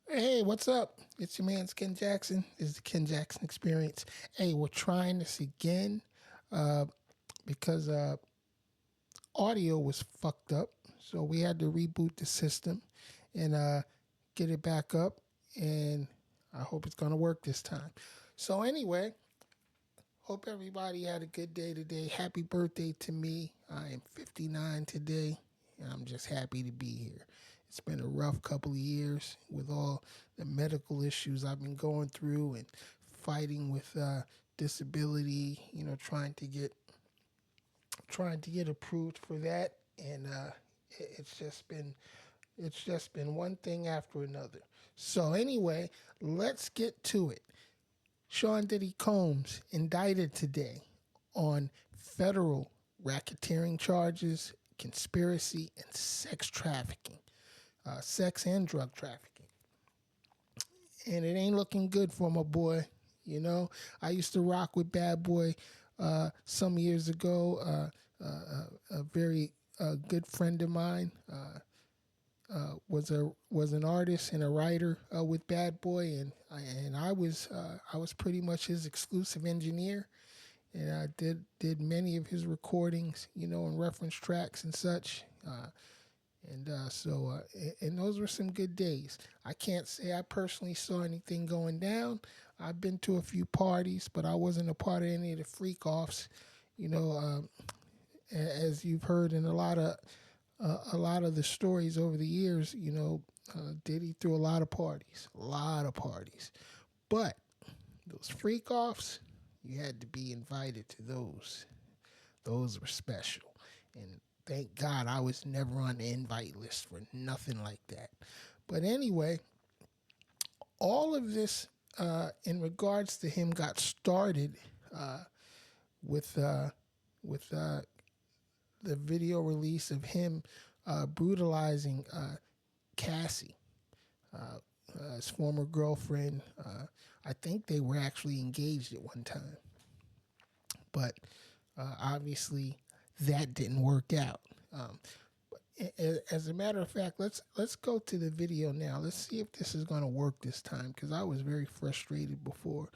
Hey, what's up? It's your man, Ken Jackson. This is the Ken Jackson Experience. Hey, we're trying this again uh, because audio was fucked up. So we had to reboot the system and get it back up. And I hope it's going to work this time. So, anyway, hope everybody had a good day today. Happy birthday to me. I am 59 today, and I'm just happy to be here. It's been a rough couple of years with all the medical issues I've been going through and fighting with disability. Trying to get approved for that, and it's just been one thing after another. So anyway, let's get to it. Sean Diddy Combs indicted today on federal racketeering charges, conspiracy, and sex trafficking, sex and drug trafficking. And it ain't looking good for my boy. You know, I used to rock with Bad Boy some years ago. A very good friend of mine was an artist and a writer with Bad Boy, and I was pretty much his exclusive engineer, and I did many of his recordings, and reference tracks and such. And those were some good days. I can't say I personally saw anything going down. I've been to a few parties, but I wasn't a part of any of the freak offs. You know, as you've heard in a lot of the stories over the years, Diddy threw a lot of parties. But those freak offs, you had to be invited to those. Those were special. And thank God I was never on the invite list for nothing like that. But anyway, all of this in regards to him got started uh, with uh, with the video release of him brutalizing Cassie, his former girlfriend. I think they were actually engaged at one time, but obviously that didn't work out. Um, as a matter of fact, let's go to the video now. Let's see if this is going to work this time because I was very frustrated before.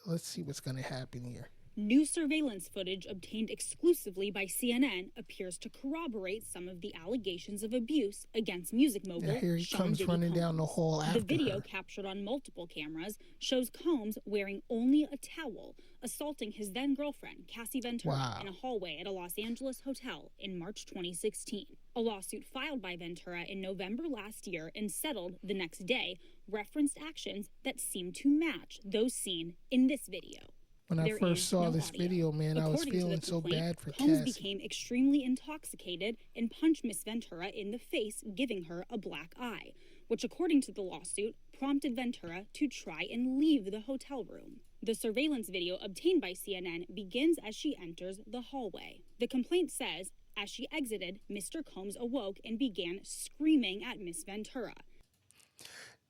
Let's see what's going to happen here. New surveillance footage obtained exclusively by CNN appears to corroborate some of the allegations of abuse against music Now mogul here he Sean comes Diddy running Combs. down the hall after The video, her. captured on multiple cameras, shows Combs wearing only a towel, assaulting his then girlfriend, Cassie Ventura, Wow. in a hallway at a Los Angeles hotel in March 2016. A lawsuit filed by Ventura in November last year and settled the next day referenced actions that seemed to match those seen in this video. When I There first is saw no this audio. video, man, I was According to the feeling so complaint, bad for Combs Cassie. became extremely intoxicated and punched Miss Ventura in the face, giving her a black eye, which, according to the lawsuit, prompted Ventura to try and leave the hotel room. The surveillance video obtained by CNN begins as she enters the hallway. The complaint says, as she exited, Mr. Combs awoke and began screaming at Miss Ventura.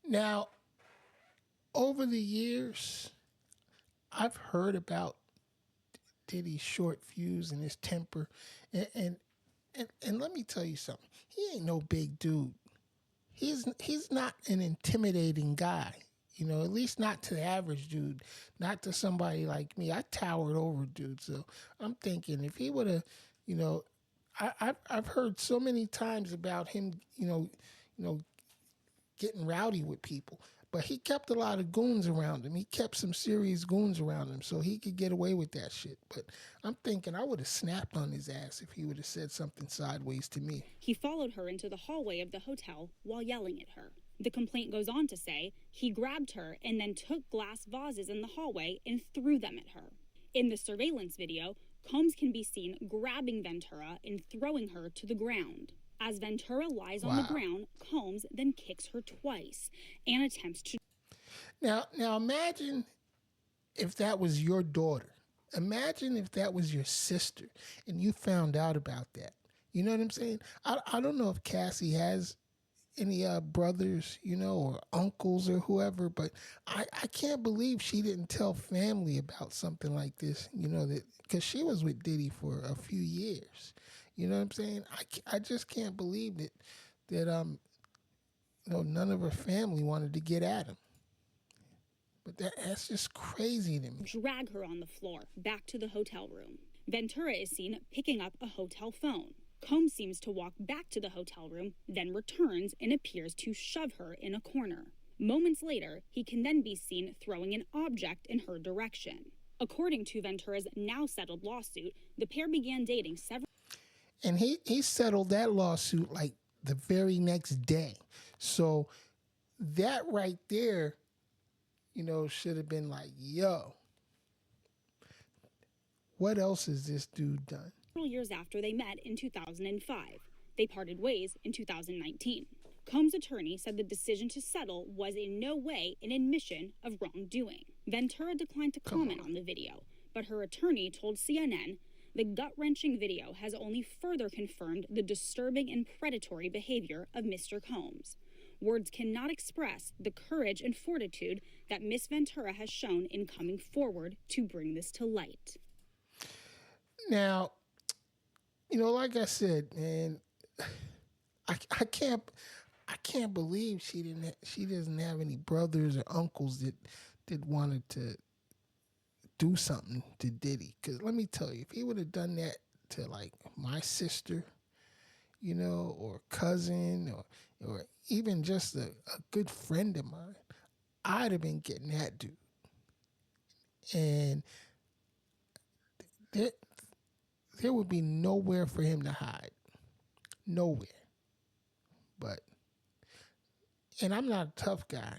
Now, over the years, I've heard about Diddy's short fuse and his temper, and let me tell you something. He ain't no big dude. He's not an intimidating guy. At least not to the average dude, not to somebody like me. I towered over dudes, so I'm thinking if he would have, you know, I've heard so many times about him, getting rowdy with people. But he kept a lot of goons around him. He kept some serious goons around him, so he could get away with that shit. But I'm thinking I would have snapped on his ass if he would have said something sideways to me. He followed her into the hallway of the hotel while yelling at her. The complaint goes on to say he grabbed her and then took glass vases in the hallway and threw them at her. In the surveillance video, Combs can be seen grabbing Ventura and throwing her to the ground. As Ventura lies on the ground, Combs then kicks her twice and attempts to. Now imagine if that was your daughter. Imagine if that was your sister and you found out about that. You know what I'm saying? I don't know if Cassie has any brothers, or uncles or whoever, but I can't believe she didn't tell family about something like this, that because she was with Diddy for a few years. You know what I'm saying? I just can't believe that none of her family wanted to get at him. But that's just crazy to me. Drag her on the floor back to the hotel room. Ventura is seen picking up a hotel phone. Combs seems to walk back to the hotel room, then returns and appears to shove her in a corner. Moments later, he can then be seen throwing an object in her direction. According to Ventura's now settled lawsuit, the pair began dating several. And he settled that lawsuit like the very next day. So that right there, should have been like, yo, what else has this dude done? Years after they met in 2005. They parted ways in 2019. Combs' attorney said the decision to settle was in no way an admission of wrongdoing. Ventura declined to comment on the video, but her attorney told CNN the gut-wrenching video has only further confirmed the disturbing and predatory behavior of Mr. Combs. Words cannot express the courage and fortitude that Miss Ventura has shown in coming forward to bring this to light. Now, like I said, man, I can't believe she doesn't have any brothers or uncles that wanted to do something to Diddy. Because let me tell you, if he would have done that to like my sister, or cousin, or even just a good friend of mine, I'd have been getting that dude. And there would be nowhere for him to hide. Nowhere. And I'm not a tough guy,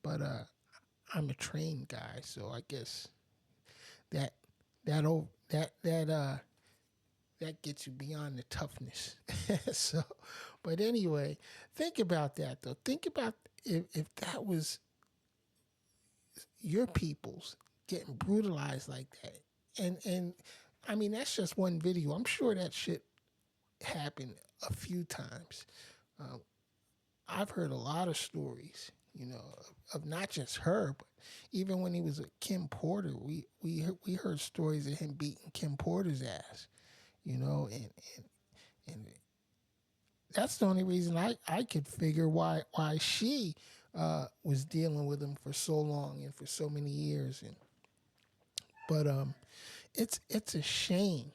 but I'm a trained guy, so I guess that gets you beyond the toughness. So, but anyway, think about that though. Think about if that was your people's getting brutalized like that, and I mean that's just one video. I'm sure that shit happened a few times. I've heard a lot of stories, of not just her, but even when he was with Kim Porter, we heard stories of him beating Kim Porter's ass, and that's the only reason I could figure why she was dealing with him for so long and for so many years, but it's a shame,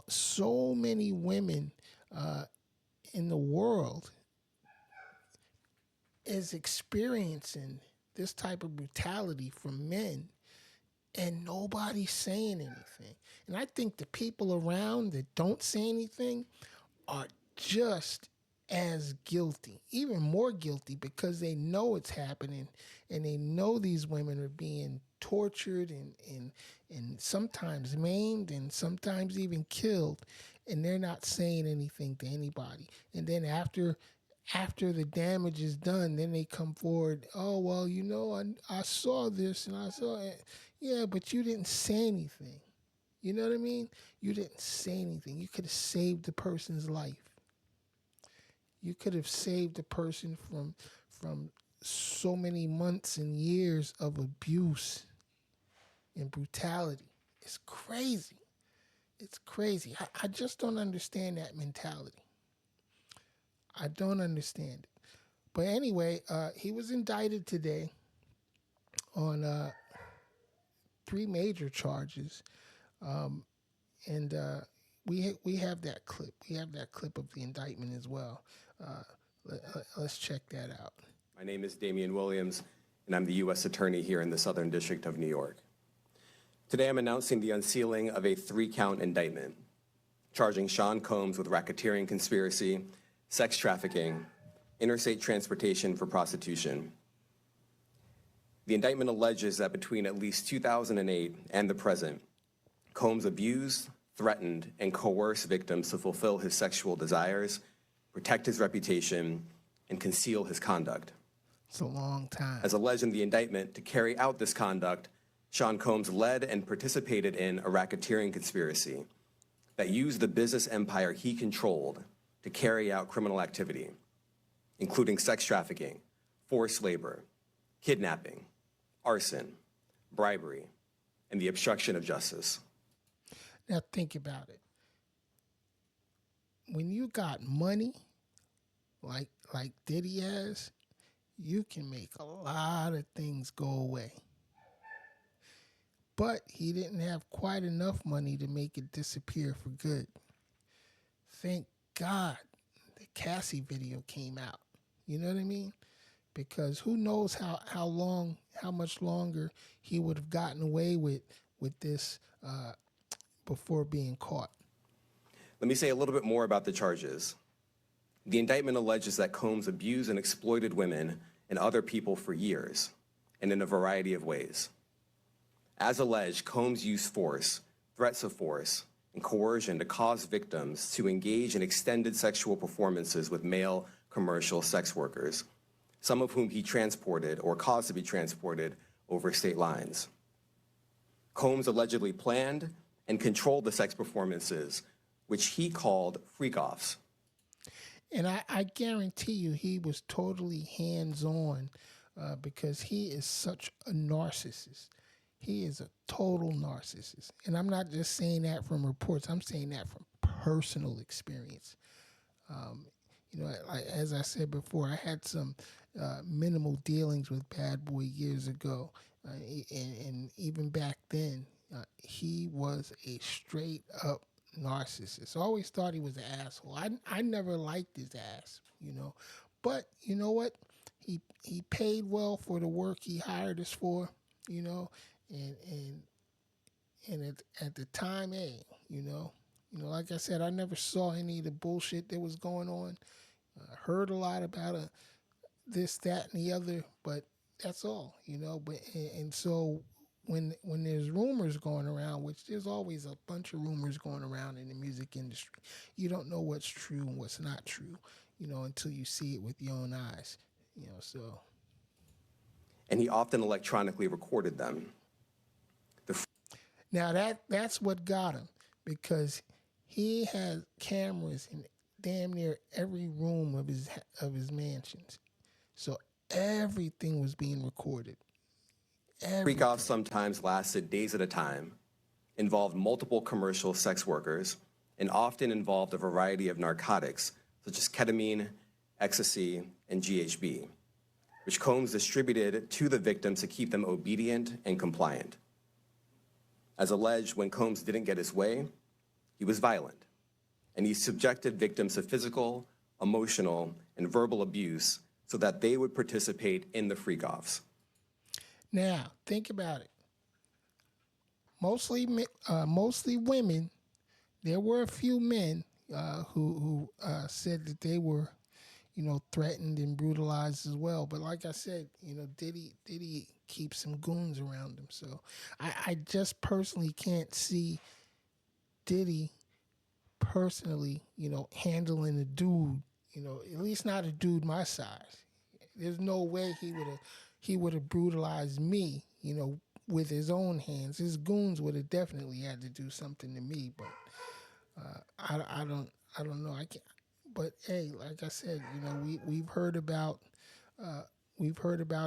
so many women in the world is experiencing this type of brutality from men and nobody's saying anything. And I think the people around that don't say anything are just as guilty, even more guilty, because they know it's happening and they know these women are being tortured and sometimes maimed and sometimes even killed, and they're not saying anything to anybody. And then after the damage is done, then they come forward, oh, well, I saw this and I saw it. Yeah, but you didn't say anything. You know what I mean? You didn't say anything. You could have saved the person's life. You could have saved the person from so many months and years of abuse and brutality. It's crazy. It's crazy. I just don't understand that mentality. I don't understand it. But anyway, he was indicted today on 3 major charges. And we have that clip. We have that clip of the indictment as well. Let's check that out. My name is Damian Williams, and I'm the U.S. Attorney here in the Southern District of New York. Today I'm announcing the unsealing of a 3-count indictment, charging Sean Combs with racketeering conspiracy, sex trafficking, interstate transportation for prostitution. The indictment alleges that between at least 2008 and the present, Combs abused, threatened, and coerced victims to fulfill his sexual desires, protect his reputation, and conceal his conduct. It's a long time. As alleged in the indictment, to carry out this conduct, Sean Combs led and participated in a racketeering conspiracy that used the business empire he controlled to carry out criminal activity, including sex trafficking, forced labor, kidnapping, arson, bribery, and the obstruction of justice. Now think about it. When you got money, like like Diddy has, you can make a lot of things go away. But he didn't have quite enough money to make it disappear for good. Thank God the Cassie video came out. You know what I mean? Because who knows how much longer he would have gotten away with this before being caught. Let me say a little bit more about the charges. The indictment alleges that Combs abused and exploited women and other people for years, and in a variety of ways. As alleged, Combs used force, threats of force, and coercion to cause victims to engage in extended sexual performances with male commercial sex workers, some of whom he transported or caused to be transported over state lines. Combs allegedly planned and controlled the sex performances, which he called freak-offs. And I guarantee you he was totally hands-on because he is such a narcissist. He is a total narcissist. And I'm not just saying that from reports. I'm saying that from personal experience. You know, as I said before, I had some minimal dealings with Bad Boy years ago. And even back then, he was a straight up narcissist. I always thought he was an asshole. I never liked his ass, you know. But you know what? He paid well for the work he hired us for, you know, and at the time, hey, you know, like I said, I never saw any of the bullshit that was going on. Heard a lot about this, that, and the other, but that's all, you know. But and so when there's rumors going around, which there's always a bunch of rumors going around in the music industry, you don't know what's true and what's not true, you know, until you see it with your own eyes, you know. So. And he often electronically recorded them. Now that's what got him, because he had cameras in damn near every room of his mansions, so everything was being recorded. Freak-offs sometimes lasted days at a time, involved multiple commercial sex workers, and often involved a variety of narcotics, such as ketamine, ecstasy, and GHB, which Combs distributed to the victims to keep them obedient and compliant. As alleged, when Combs didn't get his way, he was violent, and he subjected victims to physical, emotional, and verbal abuse so that they would participate in the freak-offs. Now, think about it. Mostly women. There were a few men who said that they were, you know, threatened and brutalized as well. But like I said, you know, Diddy keeps some goons around him. So I just personally can't see Diddy personally, you know, handling a dude, you know, at least not a dude my size. There's no way he would have brutalized me, you know, with his own hands. His goons would have definitely had to do something to me, but I don't know. I can't. But hey, like I said, you know, we've heard about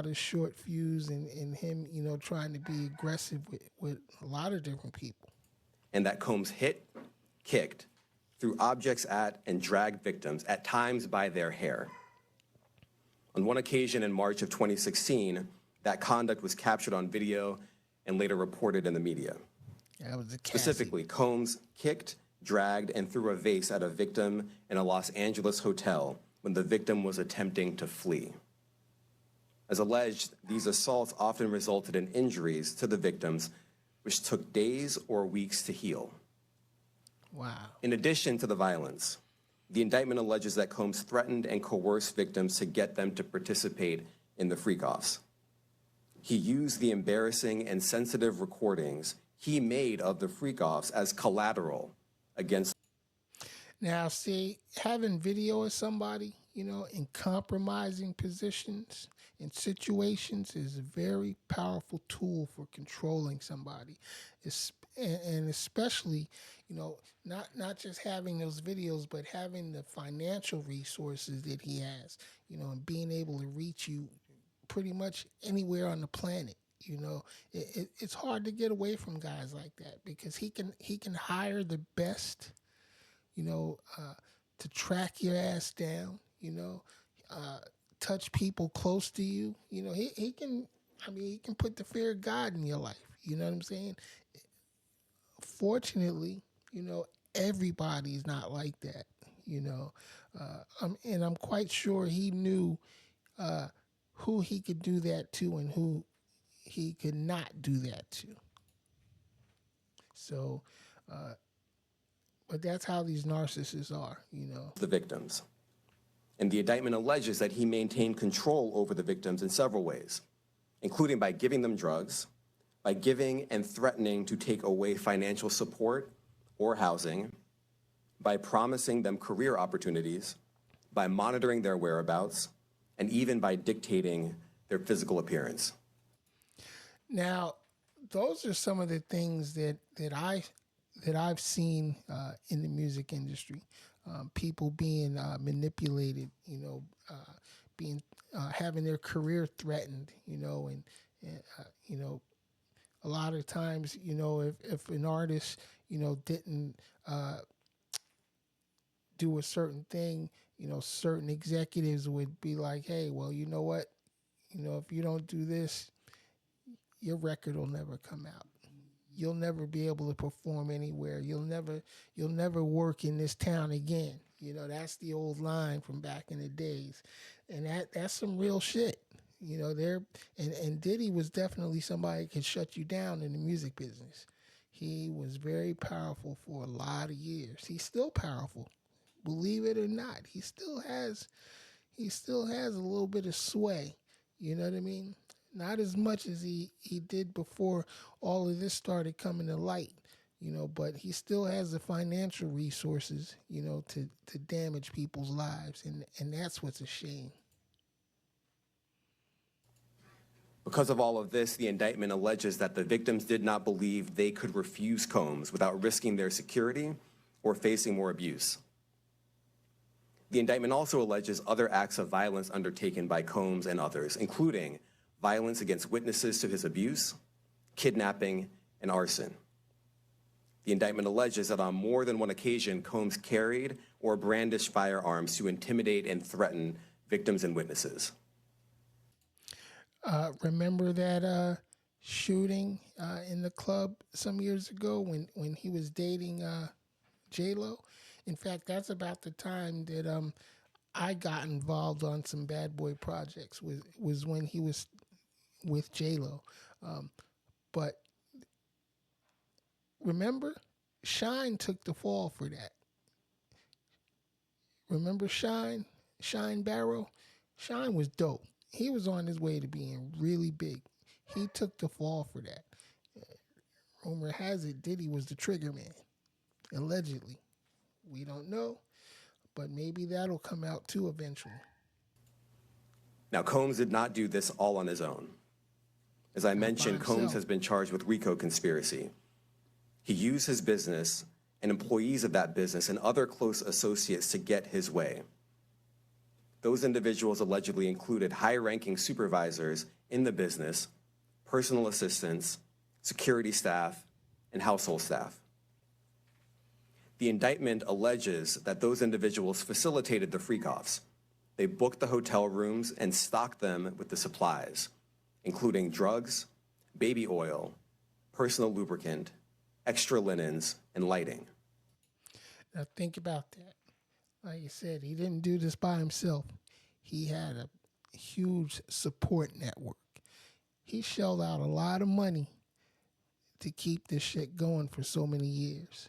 his short fuse and him, you know, trying to be aggressive with a lot of different people. And that Combs hit, kicked, threw objects at, and dragged victims, at times by their hair. On one occasion in March of 2016, that conduct was captured on video and later reported in the media. That was a Specifically, Combs kicked, dragged, and threw a vase at a victim in a Los Angeles hotel when the victim was attempting to flee. As alleged, these assaults often resulted in injuries to the victims, which took days or weeks to heal. Wow. In addition to the violence, the indictment alleges that Combs threatened and coerced victims to get them to participate in the freak-offs. He used the embarrassing and sensitive recordings he made of the freak-offs as collateral against. Now, see, having video of somebody, you know, in compromising positions and situations is a very powerful tool for controlling somebody. And especially, you know, not just having those videos, but having the financial resources that he has, you know, and being able to reach you pretty much anywhere on the planet. You know, it's hard to get away from guys like that because he can hire the best, you know, to track your ass down. You know, touch people close to you. You know, he can. I mean, he can put the fear of God in your life. You know what I'm saying? Fortunately, you know, everybody's not like that. You know, and I'm quite sure he knew who he could do that to and who he could not do that to. So, but that's how these narcissists are, you know. The victims. And the indictment alleges that he maintained control over the victims in several ways, including by giving them drugs, by giving and threatening to take away financial support or housing, by promising them career opportunities, by monitoring their whereabouts, and even by dictating their physical appearance. Now, those are some of the things that I've seen in the music industry. People being manipulated, you know, being having their career threatened, you know, and you know, a lot of times, you know, if an artist, you know, didn't do a certain thing, you know, certain executives would be like, hey, well, you know what, you know, if you don't do this, your record will never come out. You'll never be able to perform anywhere. You'll never work in this town again. You know, that's the old line from back in the days. And that's some real shit. You know, and Diddy was definitely somebody that could shut you down in the music business. He was very powerful for a lot of years. He's still powerful. Believe it or not. He still has a little bit of sway. You know what I mean? Not as much as he did before all of this started coming to light, you know, but he still has the financial resources, you know, to damage people's lives. And that's what's a shame. Because of all of this, the indictment alleges that the victims did not believe they could refuse Combs without risking their security or facing more abuse. The indictment also alleges other acts of violence undertaken by Combs and others, including violence against witnesses to his abuse, kidnapping, and arson. The indictment alleges that on more than one occasion, Combs carried or brandished firearms to intimidate and threaten victims and witnesses. Remember that shooting in the club some years ago when he was dating J-Lo? In fact, that's about the time that I got involved on some bad boy projects. Was when he was with J-Lo. But remember, Shine took the fall for that. Remember Shine? Shine Barrow? Shine was dope. He was on his way to being really big. He took the fall for that. Rumor has it Diddy was the trigger man, allegedly. We don't know, but maybe that'll come out too eventually. Now, Combs did not do this all on his own. As I mentioned, Combs has been charged with RICO conspiracy. He used his business and employees of that business and other close associates to get his way. Those individuals allegedly included high-ranking supervisors in the business, personal assistants, security staff, and household staff. The indictment alleges that those individuals facilitated the freak-offs. They booked the hotel rooms and stocked them with the supplies, including drugs, baby oil, personal lubricant, extra linens, and lighting. Now think about that. Like you said, he didn't do this by himself. He had a huge support network. He shelled out a lot of money to keep this shit going for so many years.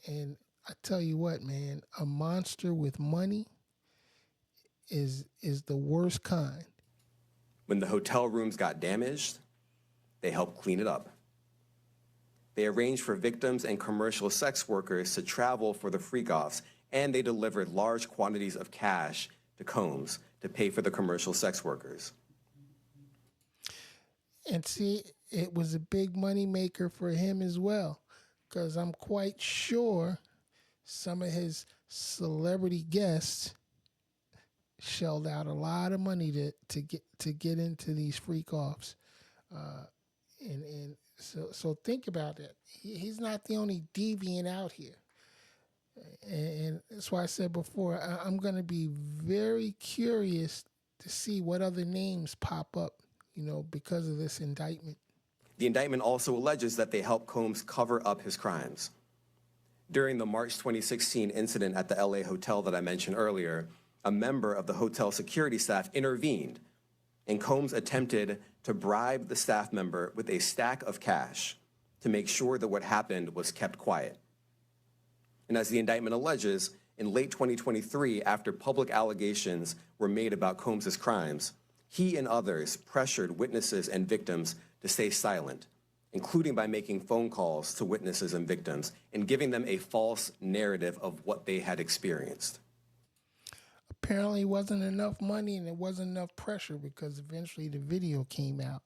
And I tell you what, man, a monster with money is the worst kind. When the hotel rooms got damaged, they helped clean it up. They arranged for victims and commercial sex workers to travel for the freak-offs, and they delivered large quantities of cash to Combs to pay for the commercial sex workers. And see, it was a big money maker for him as well, because I'm quite sure some of his celebrity guests shelled out a lot of money to get into these freak-offs. And so think about it. He's not the only deviant out here. And that's why I said before, I'm going to be very curious to see what other names pop up, because of this indictment. The indictment also alleges that they helped Combs cover up his crimes. During the March 2016 incident at the LA hotel that I mentioned earlier, a member of the hotel security staff intervened, and Combs attempted to bribe the staff member with a stack of cash to make sure that what happened was kept quiet. And as the indictment alleges, in late 2023, after public allegations were made about Combs' crimes, he and others pressured witnesses and victims to stay silent, including by making phone calls to witnesses and victims and giving them a false narrative of what they had experienced. Apparently, it wasn't enough money and it wasn't enough pressure, because eventually the video came out.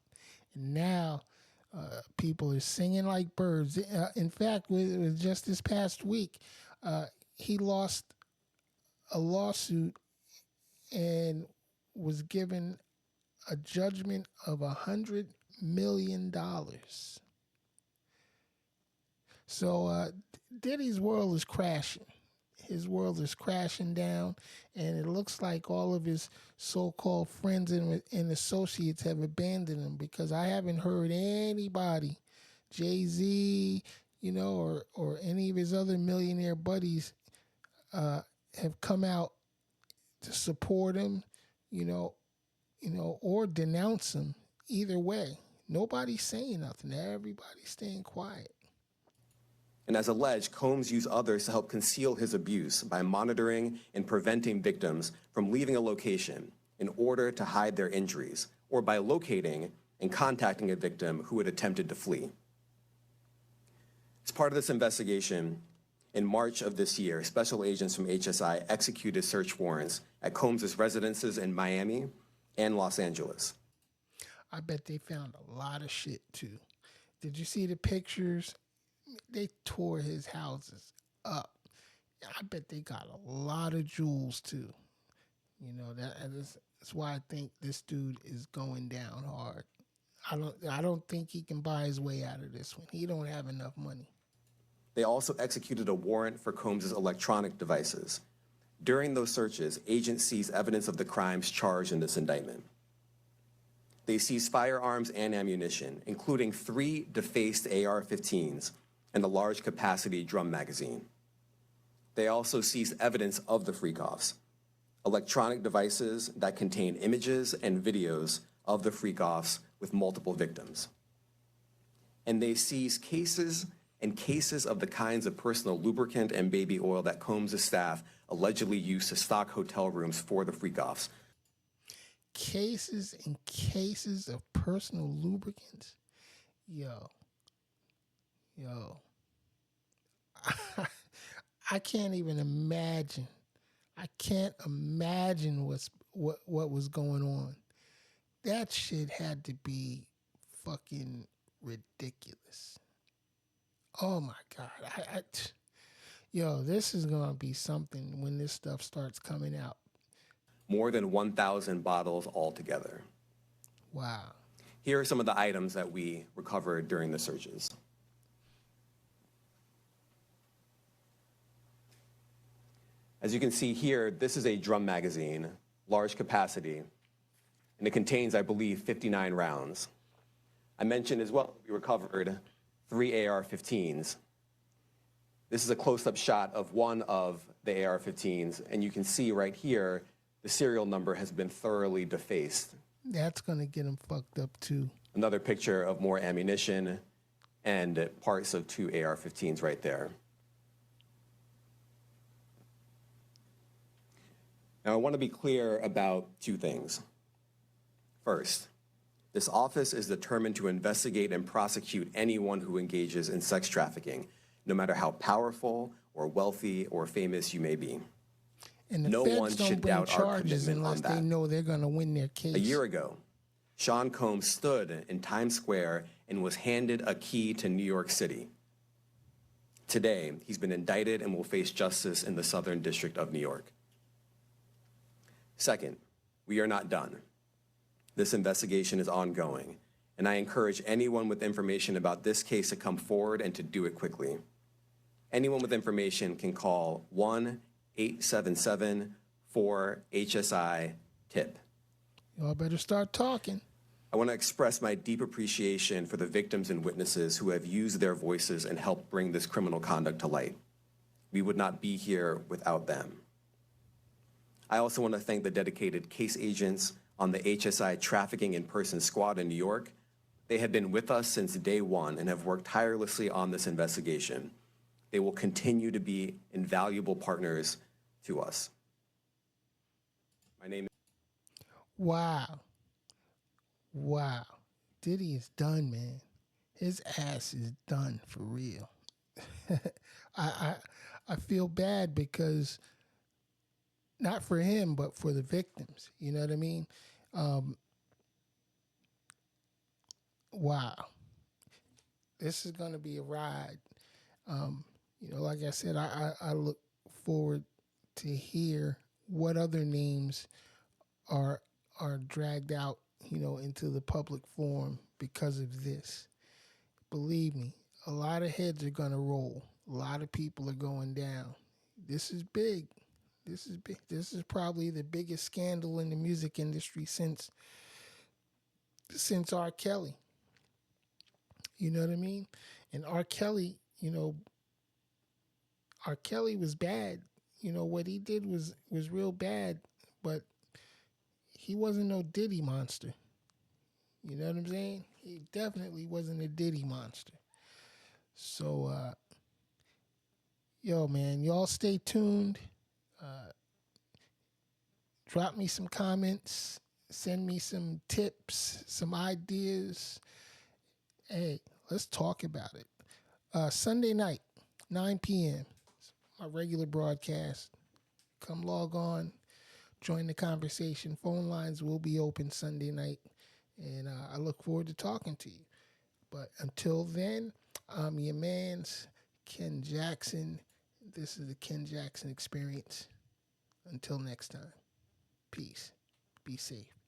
And now people are singing like birds. In fact, it was just this past week, he lost a lawsuit and was given a judgment of $100 million. So Diddy's world is crashing. His world is crashing down, and it looks like all of his so-called friends and associates have abandoned him, because I haven't heard anybody, Jay-Z, or any of his other millionaire buddies have come out to support him, or denounce him. Either way, nobody's saying nothing. Everybody's staying quiet. And as alleged, Combs used others to help conceal his abuse by monitoring and preventing victims from leaving a location in order to hide their injuries, or by locating and contacting a victim who had attempted to flee. As part of this investigation, in March of this year, special agents from HSI executed search warrants at Combs' residences in Miami and Los Angeles. I bet they found a lot of shit too. Did you see the pictures? They tore his houses up. I bet they got a lot of jewels too. That's why I think this dude is going down hard. I don't think he can buy his way out of this one. He don't have enough money. They also executed a warrant for Combs' electronic devices. During those searches, agents seized evidence of the crimes charged in this indictment. They seized firearms and ammunition, including 3 defaced AR-15s and a large capacity drum magazine. They also seized evidence of the freak-offs, electronic devices that contain images and videos of the freak-offs with multiple victims. And they seized cases and cases of the kinds of personal lubricant and baby oil that Combs' staff allegedly used to stock hotel rooms for the freak-offs. Cases and cases of personal lubricants? Yo. I can't even imagine. I can't imagine what was going on. That shit had to be fucking ridiculous. Oh my God. This is going to be something when this stuff starts coming out. More than 1,000 bottles altogether. Wow. Here are some of the items that we recovered during the searches. As you can see here, this is a drum magazine, large capacity, and it contains, I believe, 59 rounds. I mentioned as well, we recovered 3 AR-15s. This is a close-up shot of one of the AR-15s, and you can see right here, the serial number has been thoroughly defaced. That's going to get them fucked up too. Another picture of more ammunition and parts of 2 AR-15s right there. Now, I want to be clear about 2 things. First, this office is determined to investigate and prosecute anyone who engages in sex trafficking, no matter how powerful or wealthy or famous you may be. And the No feds one don't should bring doubt our charges commitment unless on they that. know they're going to win their case. A year ago, Sean Combs stood in Times Square and was handed a key to New York City. Today, he's been indicted and will face justice in the Southern District of New York. Second, we are not done. This investigation is ongoing, and I encourage anyone with information about this case to come forward and to do it quickly. Anyone with information can call 1-877-4HSI-TIP. Y'all better start talking. I want to express my deep appreciation for the victims and witnesses who have used their voices and helped bring this criminal conduct to light. We would not be here without them. I also want to thank the dedicated case agents on the HSI Trafficking in Person Squad in New York. They have been with us since day one and have worked tirelessly on this investigation. They will continue to be invaluable partners to us. My name is... Wow. Wow. Diddy is done, man. His ass is done for real. I feel bad because not for him, but for the victims. You know what I mean? Wow. This is going to be a ride. Like I said, I look forward to hear what other names are dragged out, into the public forum because of this. Believe me, a lot of heads are going to roll. A lot of people are going down. This is big. This is big. This is probably the biggest scandal in the music industry since R. Kelly. You know what I mean? And R. Kelly, R. Kelly was bad. What he did was real bad, but he wasn't no Diddy monster. You know what I'm saying? He definitely wasn't a Diddy monster. So, man, y'all stay tuned. Drop me some comments. Send me some tips, some ideas. Hey, let's talk about it. Sunday night, 9 p.m., my regular broadcast. Come log on, join the conversation. Phone lines will be open Sunday night, and I look forward to talking to you. But until then, I'm your man's Ken Jackson. This is the Ken Jackson Experience. Until next time, peace. Be safe.